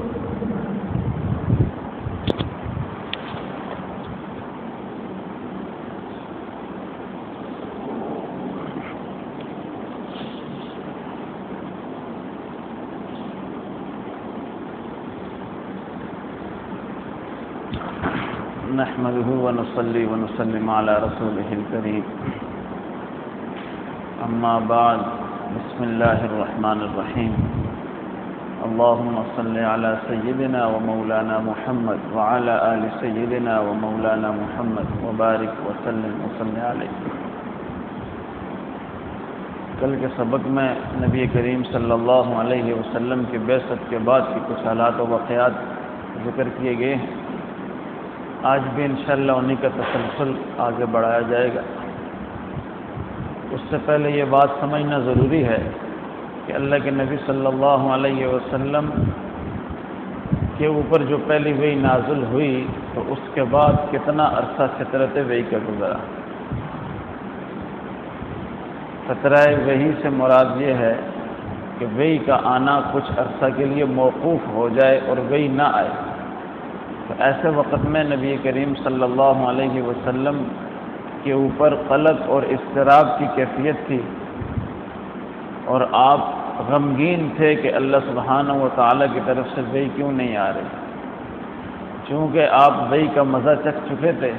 نحمده ونصلي ونسلم على رسوله الكريم اما بعد بسم الله الرحمن الرحيم اللهم صل على سيدنا ومولانا محمد وعلى آل سيدنا ومولانا محمد وبارك وسلم وصل عليه۔ کل کے سبق میں نبی کریم صلی اللہ علیہ وسلم کے بعثت کے بعد کی کچھ حالات و واقعات ذکر کیے گئے ہیں۔ آج بھی انشاءاللہ انہی کا تسلسل آگے بڑھایا جائے گا۔ اس سے پہلے یہ بات سمجھنا ضروری ہے کہ اللہ کے نبی صلی اللہ علیہ وسلم کے اوپر جو پہلی وحی نازل ہوئی تو اس کے بعد کتنا عرصہ فترت وحی کا گزرا۔ فترہ وحی سے مراد یہ ہے کہ وحی کا آنا کچھ عرصہ کے لیے موقوف ہو جائے اور وحی نہ آئے۔ تو ایسے وقت میں نبی کریم صلی اللہ علیہ وسلم کے اوپر قلق اور اضطراب کی کیفیت تھی، اور آپ غمگین تھے کہ اللہ سبحانہ و تعالیٰ کی طرف سے وحی کیوں نہیں آ رہی، چونکہ آپ وحی کا مزہ چکھ چکے تھے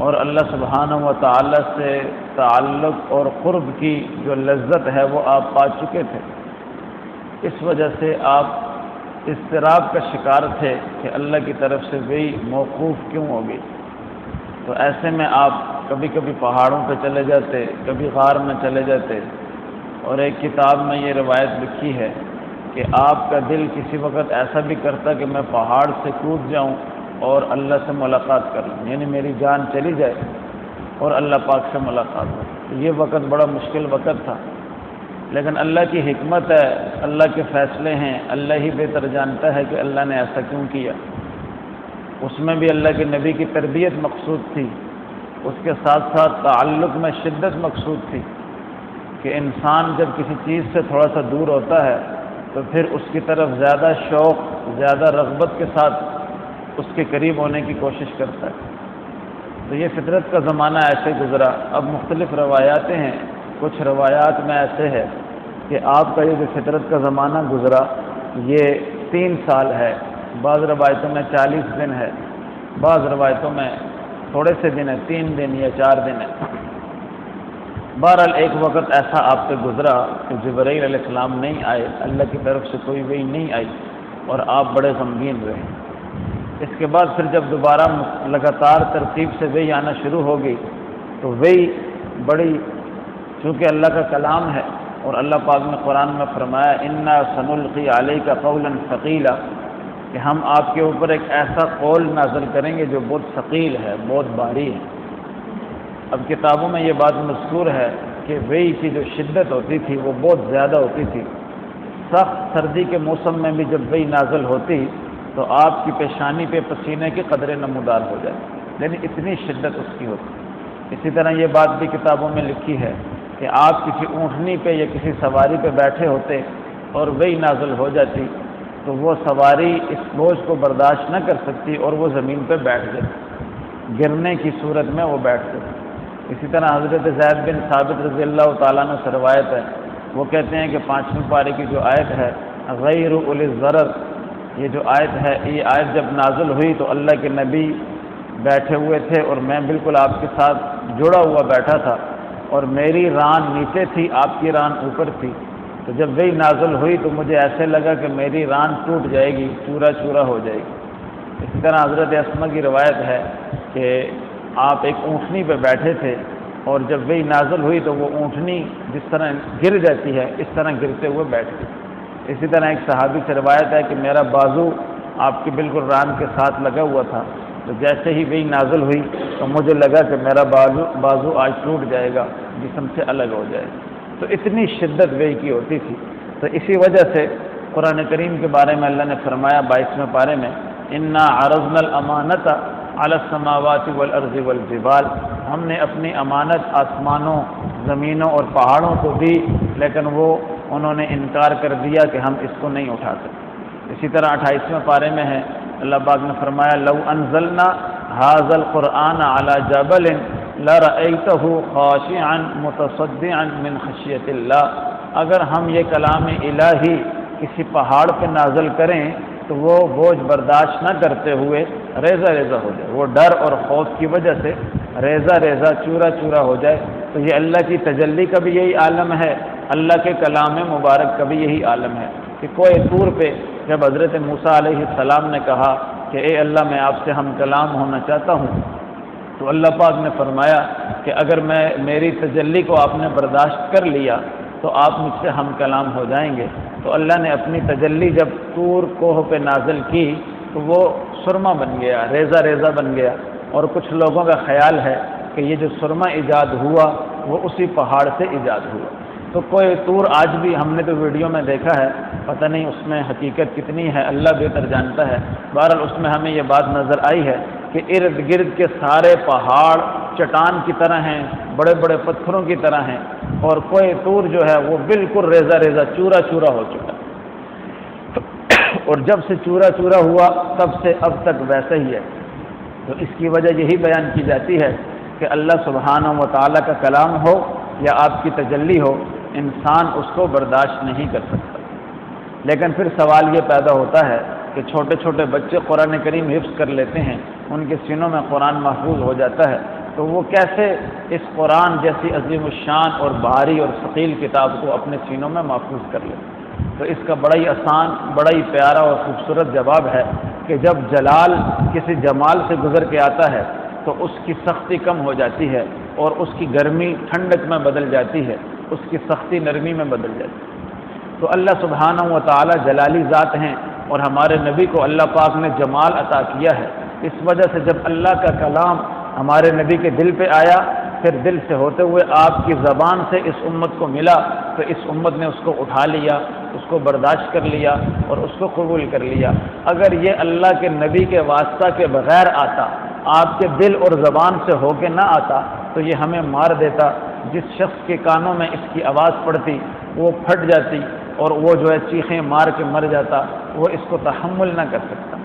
اور اللہ سبحانہ و تعالیٰ سے تعلق اور قرب کی جو لذت ہے وہ آپ پا چکے تھے۔ اس وجہ سے آپ اضطراب کا شکار تھے کہ اللہ کی طرف سے وحی موقوف کیوں ہوگی۔ تو ایسے میں آپ کبھی کبھی پہاڑوں پہ چلے جاتے، کبھی غار میں چلے جاتے، اور ایک کتاب میں یہ روایت لکھی ہے کہ آپ کا دل کسی وقت ایسا بھی کرتا کہ میں پہاڑ سے کود جاؤں اور اللہ سے ملاقات کر لوں، یعنی میری جان چلی جائے اور اللہ پاک سے ملاقات ہو۔ یہ وقت بڑا مشکل وقت تھا، لیکن اللہ کی حکمت ہے، اللہ کے فیصلے ہیں، اللہ ہی بہتر جانتا ہے کہ اللہ نے ایسا کیوں کیا۔ اس میں بھی اللہ کے نبی کی تربیت مقصود تھی، اس کے ساتھ ساتھ تعلق میں شدت مقصود تھی کہ انسان جب کسی چیز سے تھوڑا سا دور ہوتا ہے تو پھر اس کی طرف زیادہ شوق، زیادہ رغبت کے ساتھ اس کے قریب ہونے کی کوشش کرتا ہے۔ تو یہ فطرت کا زمانہ ایسے گزرا۔ اب مختلف روایاتیں ہیں، کچھ روایات میں ایسے ہے کہ آپ کا یہ جو فطرت کا زمانہ گزرا یہ 3 سال ہے، بعض روایتوں میں 40 دن ہے، بعض روایتوں میں تھوڑے سے دن ہے، 3 دن یا 4 دن ہے۔ بہرحال ایک وقت ایسا آپ سے گزرا کہ جبرائیل علیہ السلام نہیں آئے، اللہ کی طرف سے کوئی وحی نہیں آئی اور آپ بڑے غمگین رہے۔ اس کے بعد پھر جب دوبارہ لگاتار ترتیب سے وحی آنا شروع ہو گئی تو وحی بڑی، چونکہ اللہ کا کلام ہے اور اللہ پاک نے قرآن میں فرمایا انا سنلقی علیک قولا ثقیلا، کہ ہم آپ کے اوپر ایک ایسا قول نازل کریں گے جو بہت ثقیل ہے، بہت بھاری ہے۔ اب کتابوں میں یہ بات مذکور ہے کہ وحی کی جو شدت ہوتی تھی وہ بہت زیادہ ہوتی تھی۔ سخت سردی کے موسم میں بھی جب وحی نازل ہوتی تو آپ کی پیشانی پہ پسینے کے قطرے نمودار ہو جائے، یعنی اتنی شدت اس کی ہوتی۔ اسی طرح یہ بات بھی کتابوں میں لکھی ہے کہ آپ کسی اونٹنی پہ یا کسی سواری پہ بیٹھے ہوتے اور وحی نازل ہو جاتی تو وہ سواری اس بوجھ کو برداشت نہ کر سکتی اور وہ زمین پہ بیٹھ جاتی، گرنے کی صورت میں وہ بیٹھ جاتی۔ اسی طرح حضرت زید بن ثابت رضی اللہ تعالیٰ عنہ سے روایت ہے، وہ کہتے ہیں کہ 5ویں پارے کی جو آیت ہے غیر اولی الضرر، یہ جو آیت ہے، یہ آیت جب نازل ہوئی تو اللہ کے نبی بیٹھے ہوئے تھے اور میں بالکل آپ کے ساتھ جڑا ہوا بیٹھا تھا اور میری ران نیچے تھی، آپ کی ران اوپر تھی۔ تو جب وہی نازل ہوئی تو مجھے ایسے لگا کہ میری ران ٹوٹ جائے گی، چورا چورا ہو جائے گی۔ اسی طرح حضرت اسما کی روایت ہے کہ آپ ایک اونٹنی پہ بیٹھے تھے اور جب وہی نازل ہوئی تو وہ اونٹنی جس طرح گر جاتی ہے اس طرح گرتے ہوئے بیٹھ گئی۔ اسی طرح ایک صحابی سے روایت ہے کہ میرا بازو آپ کی بالکل ران کے ساتھ لگا ہوا تھا، تو جیسے ہی وہی نازل ہوئی تو مجھے لگا کہ میرا بازو آج ٹوٹ جائے گا، جسم سے الگ ہو جائے گا۔ تو اتنی شدت وحی کی ہوتی تھی۔ تو اسی وجہ سے قرآن کریم کے بارے میں اللہ نے فرمایا 22ویں پارے میں انا عرضنا الامانۃ علی السماوات والارض والجبال، ہم نے اپنی امانت آسمانوں، زمینوں اور پہاڑوں کو دی، لیکن انہوں نے انکار کر دیا کہ ہم اس کو نہیں اٹھا سکتے۔ اسی طرح 28ویں پارے میں ہے، اللہ پاک نے فرمایا لو انزلنا ھذا القرآن علی جبل لرأیتہ خاشعا متصدعا من خشیۃ اللہ، اگر ہم یہ کلام الہی کسی پہاڑ پہ نازل کریں تو وہ بوجھ برداشت نہ کرتے ہوئے ریزہ ریزہ ہو جائے، وہ ڈر اور خوف کی وجہ سے ریزہ ریزہ چورا چورا ہو جائے۔ تو یہ اللہ کی تجلی کا بھی یہی عالم ہے، اللہ کے کلام مبارک کا بھی یہی عالم ہے کہ کوہ طور پہ جب حضرت موسیٰ علیہ السلام نے کہا کہ اے اللہ میں آپ سے ہم کلام ہونا چاہتا ہوں، تو اللہ پاک نے فرمایا کہ اگر میری تجلی کو آپ نے برداشت کر لیا تو آپ مجھ سے ہم کلام ہو جائیں گے۔ تو اللہ نے اپنی تجلی جب طور کوہ پہ نازل کی تو وہ سرما بن گیا، ریزہ ریزہ بن گیا، اور کچھ لوگوں کا خیال ہے کہ یہ جو سرما ایجاد ہوا وہ اسی پہاڑ سے ایجاد ہوا۔ تو کوہ طور آج بھی ہم نے تو ویڈیو میں دیکھا ہے، پتہ نہیں اس میں حقیقت کتنی ہے، اللہ بہتر جانتا ہے۔ بہرحال اس میں ہمیں یہ بات نظر آئی ہے کہ ارد گرد کے سارے پہاڑ چٹان کی طرح ہیں، بڑے بڑے پتھروں کی طرح ہیں، اور کوہ طور جو ہے وہ بالکل ریزہ ریزہ چورا چورا ہو چکا، اور جب سے چورا چورا ہوا تب سے اب تک ویسا ہی ہے۔ تو اس کی وجہ یہی بیان کی جاتی ہے کہ اللہ سبحانہ و تعالیٰ کا کلام ہو یا آپ کی تجلی ہو، انسان اس کو برداشت نہیں کر سکتا۔ لیکن پھر سوال یہ پیدا ہوتا ہے کہ چھوٹے چھوٹے بچے قرآن کریم حفظ کر لیتے ہیں، ان کے سینوں میں قرآن محفوظ ہو جاتا ہے، تو وہ کیسے اس قرآن جیسی عظیم الشان اور بھاری اور ثقیل کتاب کو اپنے سینوں میں محفوظ کر لیتے؟ تو اس کا بڑا ہی آسان، بڑا ہی پیارا اور خوبصورت جواب ہے کہ جب جلال کسی جمال سے گزر کے آتا ہے تو اس کی سختی کم ہو جاتی ہے، اور اس کی گرمی ٹھنڈک میں بدل جاتی ہے، اس کی سختی نرمی میں بدل جاتی ہے۔ تو اللہ سبحانہ و تعالی جلالی ذات ہیں، اور ہمارے نبی کو اللہ پاک نے جمال عطا کیا ہے۔ اس وجہ سے جب اللہ کا کلام ہمارے نبی کے دل پہ آیا، پھر دل سے ہوتے ہوئے آپ کی زبان سے اس امت کو ملا، تو اس امت نے اس کو اٹھا لیا، اس کو برداشت کر لیا اور اس کو قبول کر لیا۔ اگر یہ اللہ کے نبی کے واسطہ کے بغیر آتا، آپ کے دل اور زبان سے ہو کے نہ آتا، تو یہ ہمیں مار دیتا۔ جس شخص کے کانوں میں اس کی آواز پڑتی وہ پھٹ جاتی، اور وہ جو ہے چیخیں مار کے مر جاتا، وہ اس کو تحمل نہ کر سکتا۔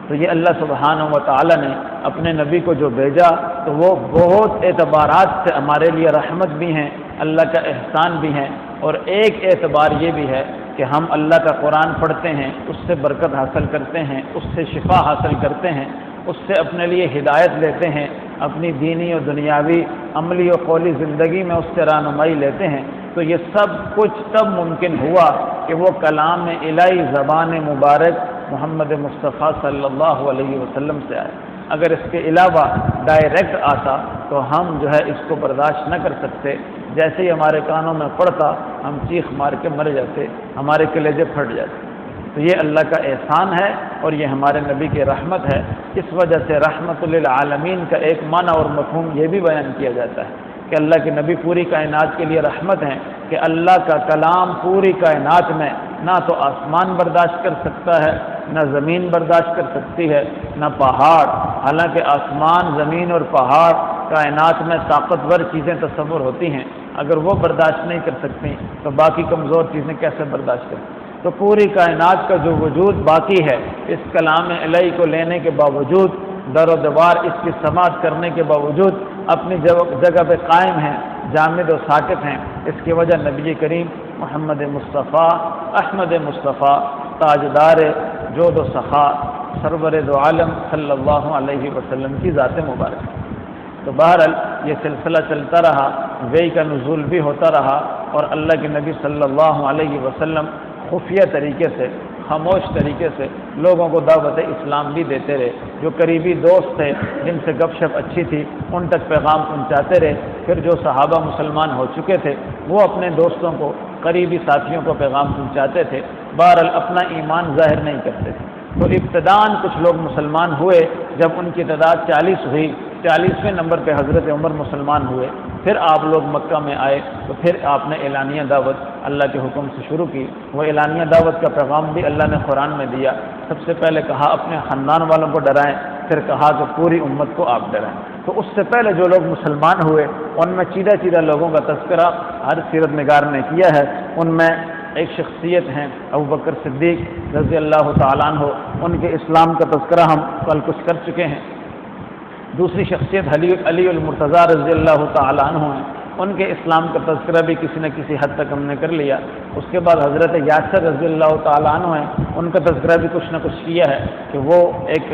تو یہ اللہ سبحانہ و تعالی نے اپنے نبی کو جو بھیجا تو وہ بہت اعتبارات سے ہمارے لیے رحمت بھی ہیں، اللہ کا احسان بھی ہیں، اور ایک اعتبار یہ بھی ہے کہ ہم اللہ کا قرآن پڑھتے ہیں، اس سے برکت حاصل کرتے ہیں، اس سے شفا حاصل کرتے ہیں، اس سے اپنے لیے ہدایت لیتے ہیں، اپنی دینی اور دنیاوی عملی و قولی زندگی میں اس سے رہنمائی لیتے ہیں۔ تو یہ سب کچھ تب ممکن ہوا کہ وہ کلام الہی زبان مبارک محمد مصطفیٰ صلی اللہ علیہ وسلم سے آئے۔ اگر اس کے علاوہ ڈائریکٹ آتا تو ہم جو ہے اس کو برداشت نہ کر سکتے، جیسے ہی ہمارے کانوں میں پڑتا ہم چیخ مار کے مر جاتے، ہمارے کلیجے پھٹ جاتے۔ تو یہ اللہ کا احسان ہے اور یہ ہمارے نبی کی رحمت ہے۔ اس وجہ سے رحمت للعالمین کا ایک معنی اور مفہوم یہ بھی بیان کیا جاتا ہے کہ اللہ کے نبی پوری کائنات کے لیے رحمت ہیں، کہ اللہ کا کلام پوری کائنات میں نہ تو آسمان برداشت کر سکتا ہے، نہ زمین برداشت کر سکتی ہے، نہ پہاڑ۔ حالانکہ آسمان، زمین اور پہاڑ کائنات میں طاقتور چیزیں تصور ہوتی ہیں، اگر وہ برداشت نہیں کر سکتی تو باقی کمزور چیزیں کیسے برداشت کریں؟ تو پوری کائنات کا جو وجود باقی ہے، اس کلام الہی کو لینے کے باوجود، در و دیوار اس کی سماعت کرنے کے باوجود اپنی جگہ پہ قائم ہیں، جامد و ساکت ہیں۔ اس کی وجہ نبی کریم محمد مصطفیٰ احمد مصطفیٰ تاجدار جود و سخا سرور دو عالم صلی اللہ علیہ وسلم کی ذات مبارک۔ تو بہرحال یہ سلسلہ چلتا رہا، وحی کا نزول بھی ہوتا رہا، اور اللہ کے نبی صلی اللہ علیہ وسلم خفیہ طریقے سے، خاموش طریقے سے لوگوں کو دعوت اسلام بھی دیتے رہے۔ جو قریبی دوست تھے، جن سے گپ شپ اچھی تھی، ان تک پیغام پہنچاتے رہے۔ پھر جو صحابہ مسلمان ہو چکے تھے وہ اپنے دوستوں کو، قریبی ساتھیوں کو پیغام پہنچاتے تھے، بہرحال اپنا ایمان ظاہر نہیں کرتے تھے۔ تو ابتداً کچھ لوگ مسلمان ہوئے، جب ان کی تعداد 40 ہوئی، 40ویں نمبر پہ حضرت عمر مسلمان ہوئے۔ پھر آپ لوگ مکہ میں آئے تو پھر آپ نے اعلانیہ دعوت اللہ کے حکم سے شروع کی۔ وہ اعلانیہ دعوت کا پیغام بھی اللہ نے قرآن میں دیا۔ سب سے پہلے کہا اپنے خاندان والوں کو ڈرائیں، پھر کہا کہ پوری امت کو آپ ڈرائیں۔ تو اس سے پہلے جو لوگ مسلمان ہوئے ان میں چیدہ لوگوں کا تذکرہ ہر سیرت نگار نے کیا ہے۔ ان میں ایک شخصیت ہیں ابو بکر صدیق رضی اللہ تعالیٰ عنہ، ان کے اسلام کا تذکرہ ہم کل کچھ کر چکے ہیں۔ دوسری شخصیت علی المرتضیٰ رضی اللہ تعالیٰ عنہ ہیں، ان کے اسلام کا تذکرہ بھی کسی نہ کسی حد تک ہم نے کر لیا۔ اس کے بعد حضرت یاسر رضی اللہ تعالیٰ عنہ ہیں، ان کا تذکرہ بھی کچھ نہ کچھ کیا ہے کہ وہ ایک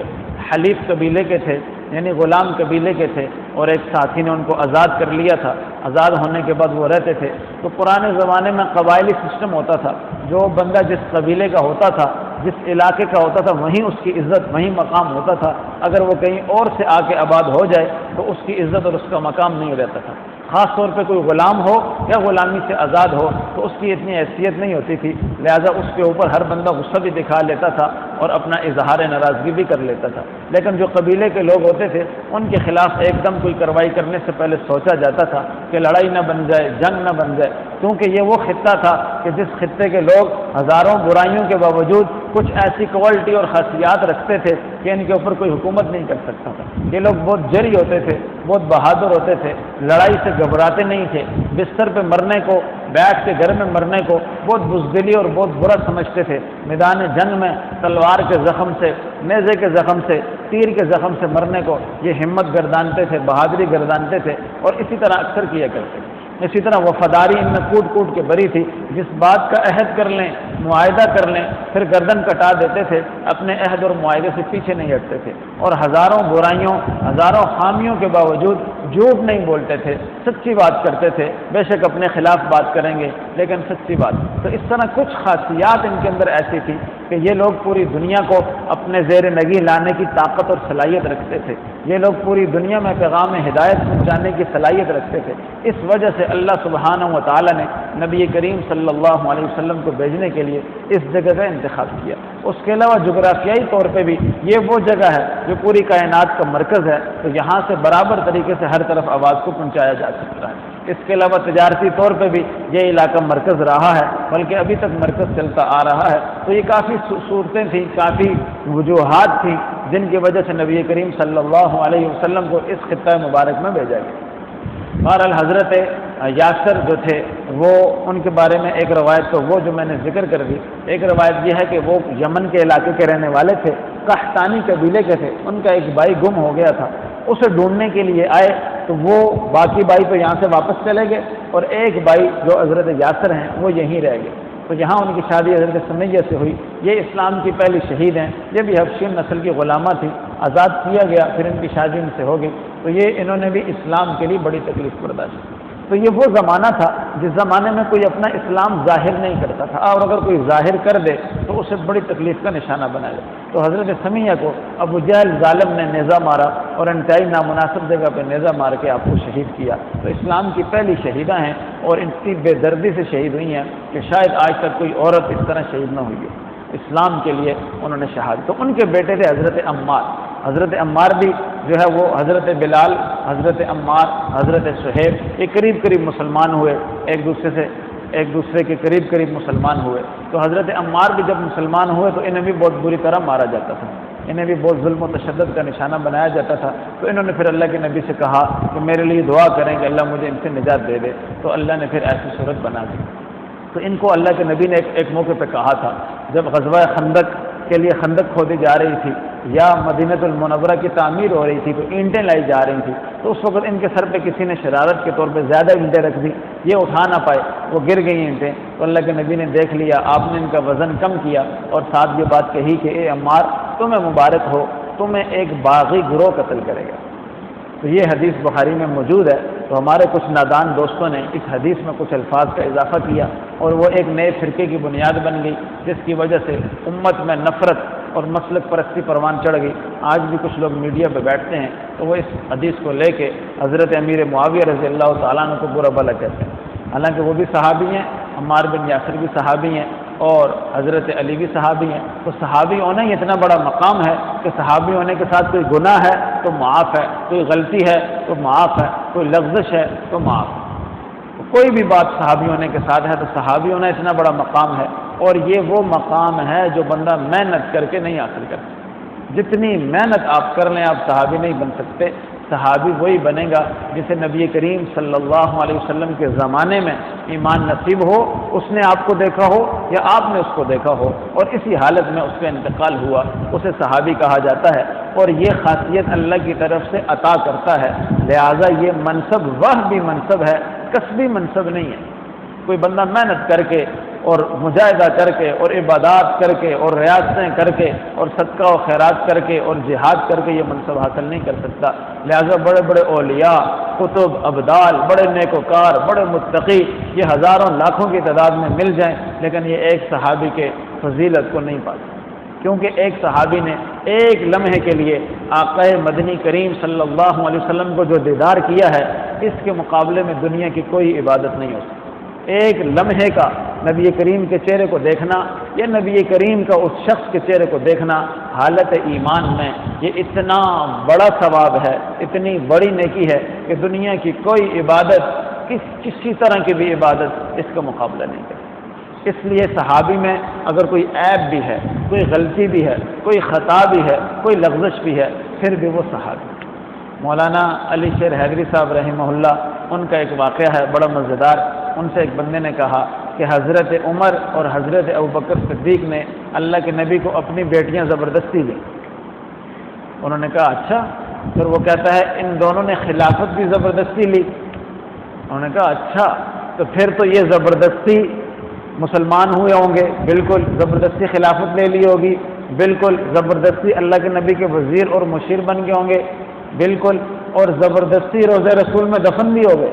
حلیف قبیلے کے تھے، یعنی غلام قبیلے کے تھے، اور ایک ساتھی نے ان کو آزاد کر لیا تھا۔ آزاد ہونے کے بعد وہ رہتے تھے۔ تو پرانے زمانے میں قبائلی سسٹم ہوتا تھا، جو بندہ جس قبیلے کا ہوتا تھا، جس علاقے کا ہوتا تھا، وہیں اس کی عزت، وہیں مقام ہوتا تھا۔ اگر وہ کہیں اور سے آ کے آباد ہو جائے تو اس کی عزت اور اس کا مقام نہیں رہتا تھا۔ خاص طور پہ کوئی غلام ہو یا غلامی سے آزاد ہو تو اس کی اتنی حیثیت نہیں ہوتی تھی، لہذا اس کے اوپر ہر بندہ غصہ بھی دکھا لیتا تھا اور اپنا اظہار ناراضگی بھی کر لیتا تھا۔ لیکن جو قبیلے کے لوگ ہوتے تھے ان کے خلاف ایک دم کوئی کارروائی کرنے سے پہلے سوچا جاتا تھا کہ لڑائی نہ بن جائے، جنگ نہ بن جائے، کیونکہ یہ وہ خطہ تھا کہ جس خطے کے لوگ ہزاروں برائیوں کے باوجود کچھ ایسی کوالٹی اور خاصیات رکھتے تھے کہ ان کے اوپر کوئی حکومت نہیں کر سکتا تھا۔ یہ لوگ بہت جری ہوتے تھے، بہت بہادر ہوتے تھے، لڑائی سے گھبراتے نہیں تھے، بستر پہ مرنے کو، بیٹھ کے گھر میں مرنے کو بہت بزدلی اور بہت برا سمجھتے تھے۔ میدان جنگ میں تلوار کے زخم سے، نیزے کے زخم سے، تیر کے زخم سے مرنے کو یہ ہمت گردانتے تھے، بہادری گردانتے تھے، اور اسی طرح اکثر کیا کرتے تھے۔ اسی طرح وفاداری ان میں کوٹ کوٹ کے بری تھی، جس بات کا عہد کر لیں، معاہدہ کر لیں، پھر گردن کٹا دیتے تھے، اپنے عہد اور معاہدے سے پیچھے نہیں ہٹتے تھے، اور ہزاروں برائیوں، ہزاروں خامیوں کے باوجود جھوٹ نہیں بولتے تھے، سچی بات کرتے تھے۔ بے شک اپنے خلاف بات کریں گے لیکن سچی بات۔ تو اس طرح کچھ خاصیات ان کے اندر ایسی تھی کہ یہ لوگ پوری دنیا کو اپنے زیر نگی لانے کی طاقت اور صلاحیت رکھتے تھے، یہ لوگ پوری دنیا میں پیغام ہدایت پہنچانے کی صلاحیت رکھتے تھے۔ اس وجہ سے اللہ سبحانہ و تعالیٰ نے نبی کریم صلی اللہ علیہ وسلم کو بھیجنے کے لیے اس جگہ کا انتخاب کیا۔ اس کے علاوہ جغرافیائی طور پہ بھی یہ وہ جگہ ہے جو پوری کائنات کا مرکز ہے، تو یہاں سے برابر طریقے سے ہر طرف آواز کو پہنچایا جا سکتا ہے۔ اس کے علاوہ تجارتی طور پہ بھی یہ علاقہ مرکز رہا ہے، بلکہ ابھی تک مرکز چلتا آ رہا ہے۔ تو یہ کافی صورتیں تھیں، کافی وجوہات تھیں جن کی وجہ سے نبی کریم صلی اللہ علیہ وسلم کو اس خطہ مبارک میں بھیجا گیا۔ بہرحال حضرت یاسر جو تھے وہ، ان کے بارے میں ایک روایت تو وہ جو میں نے ذکر کر دی، ایک روایت یہ ہے کہ وہ یمن کے علاقے کے رہنے والے تھے، قحطانی قبیلے کے تھے۔ ان کا ایک بھائی گم ہو گیا تھا، اسے ڈھونڈنے کے لیے آئے تو وہ باقی بھائی تو یہاں سے واپس چلے گئے، اور ایک بھائی جو حضرت یاسر ہیں وہ یہیں رہ گئے۔ تو یہاں ان کی شادی حضرت سمیہ سے ہوئی۔ یہ اسلام کی پہلی شہید ہیں، یہ بھی حبشی نسل کی غلامہ تھی، آزاد کیا گیا، پھر ان کی شادی ان سے ہو گئی۔ تو یہ انہوں نے بھی اسلام کے لیے بڑی تکلیف برداشت کی۔ تو یہ وہ زمانہ تھا جس زمانے میں کوئی اپنا اسلام ظاہر نہیں کرتا تھا، اور اگر کوئی ظاہر کر دے تو اسے بڑی تکلیف کا نشانہ بنایا۔ تو حضرت سمیہ کو ابو جہل ظالم نے نیزہ مارا اور انتہائی نامناسب جگہ پہ نیزہ مار کے آپ کو شہید کیا۔ تو اسلام کی پہلی شہیدہ ہیں، اور اتنی بے دردی سے شہید ہوئی ہیں کہ شاید آج تک کوئی عورت اس طرح شہید نہ ہوئی ہو۔ اسلام کے لیے انہوں نے شہادت۔ تو ان کے بیٹے تھے حضرت عمار۔ حضرت عمار بھی جو ہے وہ حضرت بلال، حضرت عمار، حضرت صہیب، یہ قریب قریب مسلمان ہوئے، ایک دوسرے کے قریب مسلمان ہوئے۔ تو حضرت عمار بھی جب مسلمان ہوئے تو انہیں بھی بہت بری طرح مارا جاتا تھا، انہیں بھی بہت ظلم و تشدد کا نشانہ بنایا جاتا تھا۔ تو انہوں نے پھر اللہ کے نبی سے کہا کہ میرے لیے دعا کریں کہ اللہ مجھے ان سے نجات دے دے، تو اللہ نے پھر ایسی صورت بنا دی۔ تو ان کو اللہ کے نبی نے ایک موقع پہ کہا تھا، جب غزوہ خندق کے لیے خندق کھودی جا رہی تھی یا مدینہ المنورہ کی تعمیر ہو رہی تھی تو اینٹیں لائی جا رہی تھی، تو اس وقت ان کے سر پہ کسی نے شرارت کے طور پہ زیادہ اینٹیں رکھ دی، یہ اٹھا نہ پائے، وہ گر گئی اینٹیں۔ تو اللہ کے نبی نے دیکھ لیا، آپ نے ان کا وزن کم کیا اور ساتھ یہ بات کہی کہ اے عمار تمہیں مبارک ہو، تمہیں ایک باغی گروہ قتل کرے گا۔ تو یہ حدیث بخاری میں موجود ہے۔ تو ہمارے کچھ نادان دوستوں نے اس حدیث میں کچھ الفاظ کا اضافہ کیا اور وہ ایک نئے فرقے کی بنیاد بن گئی، جس کی وجہ سے امت میں نفرت اور مسلک پرستی پروان چڑھ گئی۔ آج بھی کچھ لوگ میڈیا پہ بیٹھتے ہیں تو وہ اس حدیث کو لے کے حضرت امیر معاویہ رضی اللہ تعالیٰ عنہ کو برا بھلا کہتے ہیں، حالانکہ وہ بھی صحابی ہیں، عمار بن یاسر بھی صحابی ہیں، اور حضرت علی بھی صحابی ہیں۔ تو صحابی ہونا ہی اتنا بڑا مقام ہے کہ صحابی ہونے کے ساتھ کوئی گناہ ہے تو معاف ہے، کوئی غلطی ہے تو معاف ہے، کوئی لغزش ہے تو معاف ہے، کوئی بھی بات صحابی ہونے کے ساتھ ہے تو صحابی ہونا اتنا بڑا مقام ہے۔ اور یہ وہ مقام ہے جو بندہ محنت کر کے نہیں حاصل کرتا۔ جتنی محنت آپ کر لیں آپ صحابی نہیں بن سکتے، صحابی وہی بنے گا جسے نبی کریم صلی اللہ علیہ وسلم کے زمانے میں ایمان نصیب ہو، اس نے آپ کو دیکھا ہو یا آپ نے اس کو دیکھا ہو اور اسی حالت میں اس کا انتقال ہوا، اسے صحابی کہا جاتا ہے۔ اور یہ خاصیت اللہ کی طرف سے عطا کرتا ہے، لہذا یہ منصب وہبی منصب ہے، کسبی منصب نہیں ہے۔ کوئی بندہ محنت کر کے اور مجاہدہ کر کے اور عبادات کر کے اور ریاستیں کر کے اور صدقہ و خیرات کر کے اور جہاد کر کے یہ منصب حاصل نہیں کر سکتا۔ لہذا بڑے بڑے اولیاء، قطب، ابدال، بڑے نیکوکار، بڑے متقی یہ ہزاروں لاکھوں کی تعداد میں مل جائیں، لیکن یہ ایک صحابی کے فضیلت کو نہیں پاتے، کیونکہ ایک صحابی نے ایک لمحے کے لیے آقا مدنی کریم صلی اللہ علیہ وسلم کو جو دیدار کیا ہے، اس کے مقابلے میں دنیا کی کوئی عبادت نہیں ہو سکتی۔ ایک لمحے کا نبی کریم کے چہرے کو دیکھنا یا نبی کریم کا اس شخص کے چہرے کو دیکھنا حالت ایمان میں، یہ اتنا بڑا ثواب ہے، اتنی بڑی نیکی ہے کہ دنیا کی کوئی عبادت، کسی طرح کی بھی عبادت اس کا مقابلہ نہیں کرتی۔ اس لیے صحابی میں اگر کوئی عیب بھی ہے، کوئی غلطی بھی ہے، کوئی خطا بھی ہے، کوئی لغزش بھی ہے، پھر بھی وہ صحابی۔ مولانا علی شیر حیدری صاحب رحمہ اللہ، ان کا ایک واقعہ ہے بڑا مزیدار۔ ان سے ایک بندے نے کہا کہ حضرت عمر اور حضرت ابوبکر صدیق نے اللہ کے نبی کو اپنی بیٹیاں زبردستی دیں۔ انہوں نے کہا اچھا؟ پھر وہ کہتا ہے ان دونوں نے خلافت بھی زبردستی لی۔ انہوں نے کہا اچھا، تو پھر تو یہ زبردستی مسلمان ہوئے ہوں گے؟ بالکل۔ زبردستی خلافت لے لی ہوگی؟ بالکل۔ زبردستی اللہ کے نبی کے وزیر اور مشیر بن گئے ہوں گے؟ بالکل۔ اور زبردستی روضہ رسول میں دفن بھی ہو گئے؟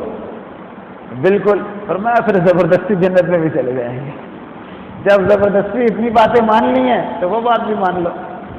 بالکل۔ فرمایا پھر زبردستی جنت میں بھی چلے جائیں گے۔ جب زبردستی اتنی باتیں مان لی ہیں تو وہ بات بھی مان لو،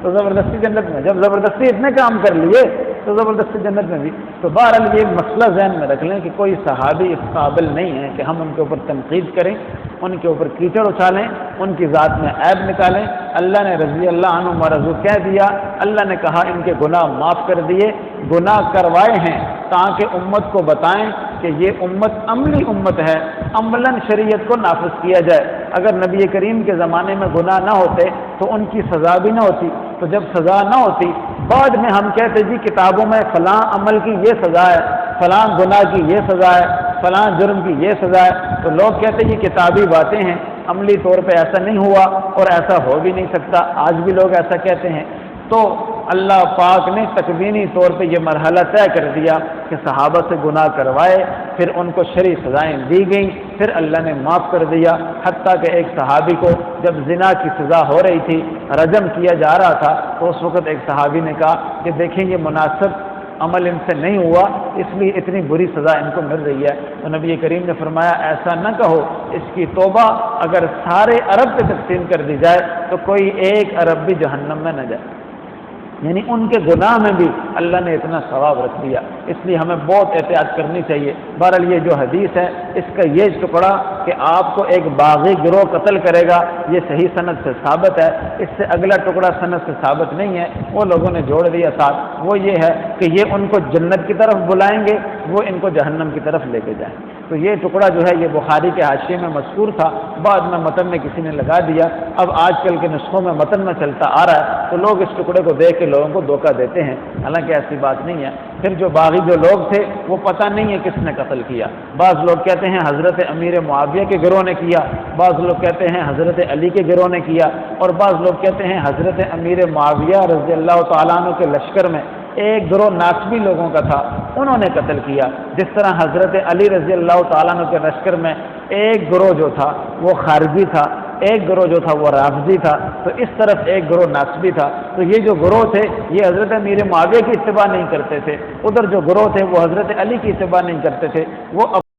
تو زبردستی جنت میں، جب زبردستی اتنے کام کر لیے تو زبردستی جنت میں بھی۔ تو بہرحال یہ مسئلہ ذہن میں رکھ لیں کہ کوئی صحابی اس قابل نہیں ہے کہ ہم ان کے اوپر تنقید کریں، ان کے اوپر کیچڑ اچھالیں، ان کی ذات میں عیب نکالیں۔ اللہ نے رضی اللہ عنہ ورضوا کہہ دیا، اللہ نے کہا ان کے گناہ معاف کر دیے، گناہ کروائے ہیں تاکہ امت کو بتائیں کہ یہ امت عملی امت ہے، عملاً شریعت کو نافذ کیا جائے۔ اگر نبی کریم کے زمانے میں گناہ نہ ہوتے تو ان کی سزا بھی نہ ہوتی، تو جب سزا نہ ہوتی بعد میں ہم کہتے جی کتابوں میں فلاں عمل کی یہ سزا ہے، فلاں گناہ کی یہ سزا ہے، فلاں جرم کی یہ سزا ہے، تو لوگ کہتے یہ کتابی باتیں ہیں، عملی طور پہ ایسا نہیں ہوا اور ایسا ہو بھی نہیں سکتا۔ آج بھی لوگ ایسا کہتے ہیں۔ تو اللہ پاک نے تکوینی طور پہ یہ مرحلہ طے کر دیا کہ صحابہ سے گناہ کروائے، پھر ان کو شرعی سزائیں دی گئیں، پھر اللہ نے معاف کر دیا۔ حتیٰ کہ ایک صحابی کو جب زنا کی سزا ہو رہی تھی، رجم کیا جا رہا تھا، تو اس وقت ایک صحابی نے کہا کہ دیکھیں یہ مناسب عمل ان سے نہیں ہوا، اس لیے اتنی بری سزا ان کو مل رہی ہے۔ تو نبی کریم نے فرمایا ایسا نہ کہو، اس کی توبہ اگر سارے عرب پہ تقسیم کر دی جائے تو کوئی ایک عرب بھی جہنم میں نہ جائے، یعنی ان کے گناہ میں بھی اللہ نے اتنا ثواب رکھ دیا۔ اس لیے ہمیں بہت احتیاط کرنی چاہیے۔ بہرحال یہ جو حدیث ہے اس کا یہ ٹکڑا کہ آپ کو ایک باغی گروہ قتل کرے گا، یہ صحیح سند سے ثابت ہے۔ اس سے اگلا ٹکڑا سند سے ثابت نہیں ہے، وہ لوگوں نے جوڑ دیا ساتھ، وہ یہ ہے کہ یہ ان کو جنت کی طرف بلائیں گے، وہ ان کو جہنم کی طرف لے کے جائیں۔ تو یہ ٹکڑا جو ہے یہ بخاری کے حاشیے میں مذکور تھا، بعد میں متن میں کسی نے لگا دیا۔ اب آج کل کے نسخوں میں متن میں چلتا آ رہا ہے تو لوگ اس ٹکڑے کو دیکھ کے لوگوں کو دھوکہ دیتے ہیں، حالانکہ ایسی بات نہیں ہے۔ پھر جو باغی جو لوگ تھے وہ پتہ نہیں ہے کس نے قتل کیا۔ بعض لوگ کہتے ہیں حضرت امیر معاویہ کے گروہ نے کیا، بعض لوگ کہتے ہیں حضرت علی کے گروہ نے کیا، اور بعض لوگ کہتے ہیں حضرت امیر معاویہ رضی اللہ تعالیٰ عنہ کے لشکر میں ایک گروہ ناسبی لوگوں کا تھا، انہوں نے قتل کیا۔ جس طرح حضرت علی رضی اللہ تعالیٰ عنہ کے لشکر میں ایک گروہ جو تھا وہ خارجی تھا، ایک گروہ جو تھا وہ رافضی تھا، تو اس طرف ایک گروہ ناسبی تھا۔ تو یہ جو گروہ تھے یہ حضرت امیر معاویہ کی اتباع نہیں کرتے تھے، ادھر جو گروہ تھے وہ حضرت علی کی اتباع نہیں کرتے تھے، وہ